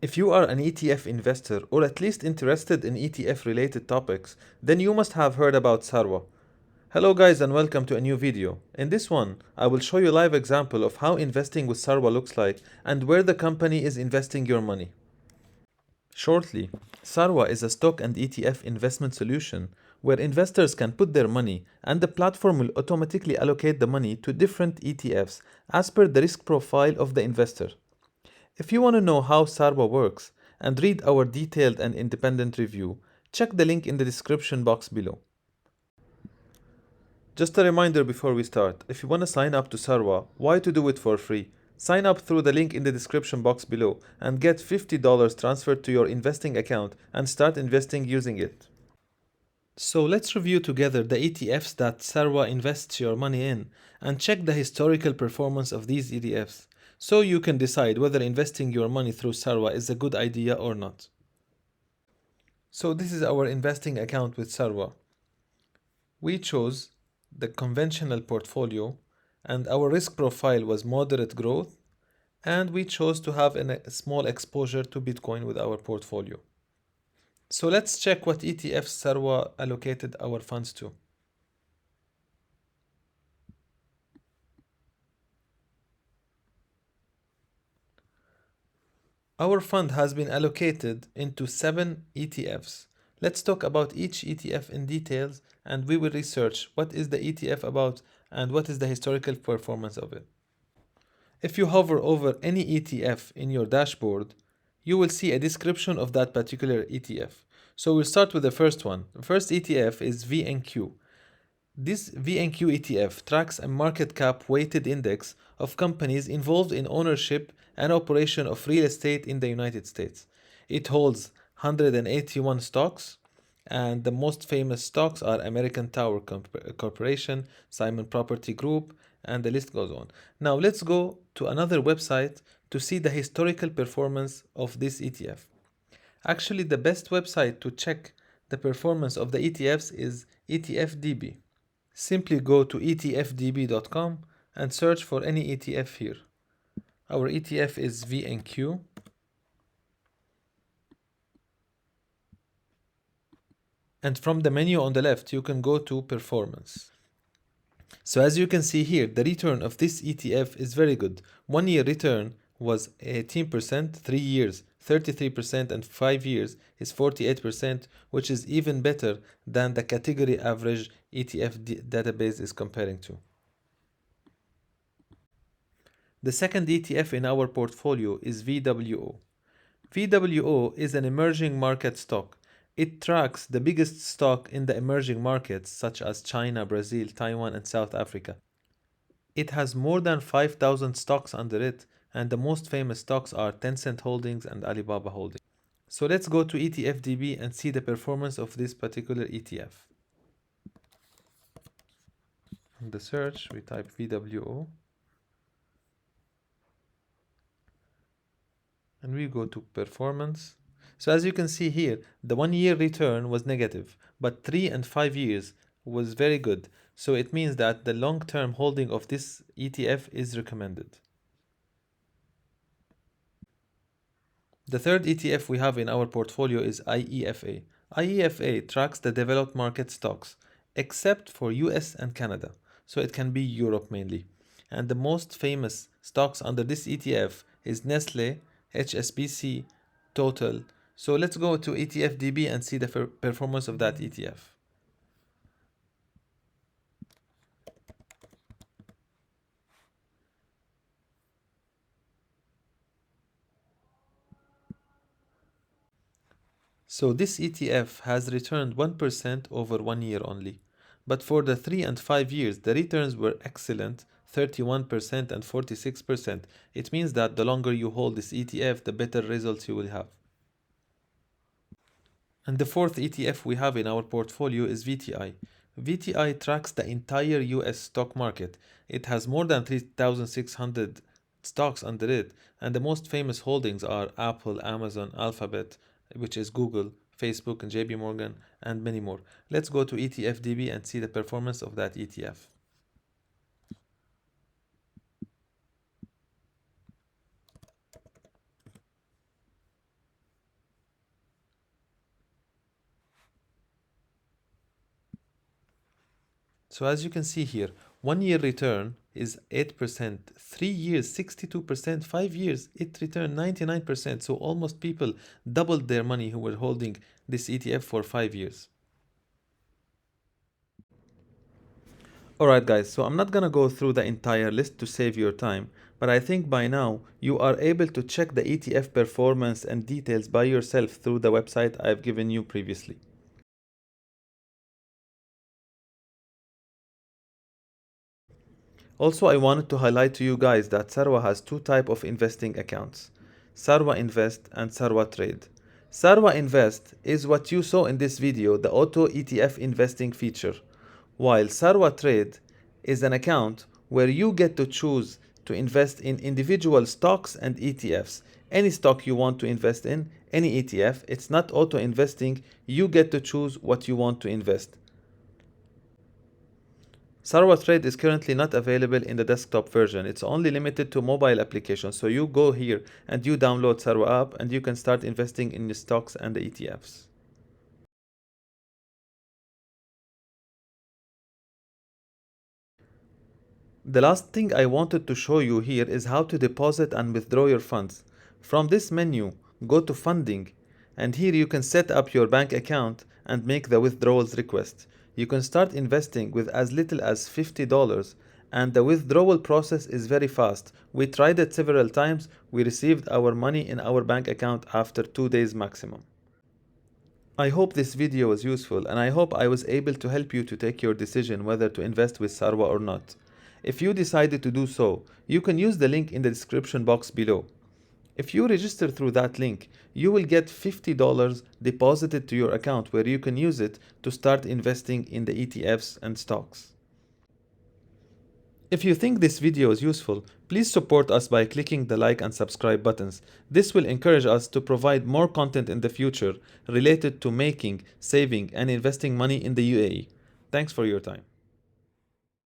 If you are an ETF investor or at least interested in ETF related topics, then you must have heard about Sarwa. Hello guys and welcome to a new video. In this one, I will show you a live example of how investing with Sarwa looks like and where the company is investing your money. Shortly, Sarwa is a stock and ETF investment solution where investors can put their money and the platform will automatically allocate the money to different ETFs as per the risk profile of the investor. If you want to know how Sarwa works and read our detailed and independent review, check the link in the description box below. Just a reminder before we start, if you want to sign up to Sarwa, why to do it for free? Sign up through the link in the description box below and get $50 transferred to your investing account and start investing using it. So let's review together the ETFs that Sarwa invests your money in and check the historical performance of these ETFs so you can decide whether investing your money through Sarwa is a good idea or not. So this is our investing account with Sarwa. We chose the conventional portfolio and our risk profile was moderate growth, and we chose to have a small exposure to Bitcoin with our portfolio. So let's check what ETFs Sarwa allocated our funds to. Our fund has been allocated into 7 ETFs. Let's talk about each ETF in details and we will research what is the ETF about and what is the historical performance of it. If you hover over any ETF in your dashboard, you will see a description of that particular ETF. So we'll start with the first one. The first ETF is VNQ. This VNQ ETF tracks a market cap weighted index of companies involved in ownership and operation of real estate in the United States. It holds 181 stocks, and the most famous stocks are American Tower Corporation, Simon Property Group, and the list goes on. Now let's go to another website to see the historical performance of this ETF. Actually, the best website to check the performance of the ETFs is ETFDB. Simply go to etfdb.com and search for any ETF here. Our ETF is VNQ. And from the menu on the left, you can go to performance. So as you can see here, the return of this ETF is very good. 1 year return was 18%, 3 years 33%, and 5 years is 48%, which is even better than the category average ETF database is comparing to. The second ETF in our portfolio is VWO. VWO is an emerging market stock. It tracks the biggest stock in the emerging markets such as China, Brazil, Taiwan, and South Africa. It has more than 5,000 stocks under it, and the most famous stocks are Tencent Holdings and Alibaba Holdings. So let's go to ETFDB and see the performance of this particular ETF. In the search, we type VWO. And we go to performance. So as you can see here, the 1 year return was negative, but 3 and 5 years was very good. So it means that the long-term holding of this ETF is recommended. The third ETF we have in our portfolio is IEFA. IEFA tracks the developed market stocks, except for US and Canada. So it can be Europe mainly. And the most famous stocks under this ETF is Nestle, HSBC, Total. So let's go to ETFDB and see the performance of that ETF. So this ETF has returned 1% over 1 year only. But for the 3 and 5 years, the returns were excellent, 31% and 46%. It means that the longer you hold this ETF, the better results you will have. And the fourth ETF we have in our portfolio is VTI. VTI tracks the entire US stock market. It has more than 3,600 stocks under it, and the most famous holdings are Apple, Amazon, Alphabet, which is Google, Facebook, and JP Morgan, and many more. Let's go to ETFDB and see the performance of that ETF. So as you can see here, 1 year return is 8%, 3 years 62%, 5 years it returned 99%. So almost people doubled their money who were holding this ETF for 5 years. Alright guys, so I'm not gonna go through the entire list to save your time, but I think by now you are able to check the ETF performance and details by yourself through the website I've given you previously. Also, I wanted to highlight to you guys that Sarwa has two types of investing accounts, Sarwa Invest and Sarwa Trade. Sarwa Invest is what you saw in this video, the auto ETF investing feature, while Sarwa Trade is an account where you get to choose to invest in individual stocks and ETFs. Any stock you want to invest in, any ETF, it's not auto investing, you get to choose what you want to invest. Sarwa Trade is currently not available in the desktop version. It's only limited to mobile applications. So you go here and you download Sarwa app and you can start investing in the stocks and the ETFs. The last thing I wanted to show you here is how to deposit and withdraw your funds. From this menu, go to Funding, and here you can set up your bank account and make the withdrawals request. You can start investing with as little as $50, and the withdrawal process is very fast. We tried it several times. We received our money in our bank account after 2 days maximum. I hope this video was useful, and I hope I was able to help you to take your decision whether to invest with Sarwa or not. If you decided to do so, you can use the link in the description box below. If you register through that link, you will get $50 deposited to your account where you can use it to start investing in the ETFs and stocks. If you think this video is useful, please support us by clicking the like and subscribe buttons. This will encourage us to provide more content in the future related to making, saving, and investing money in the UAE. Thanks for your time.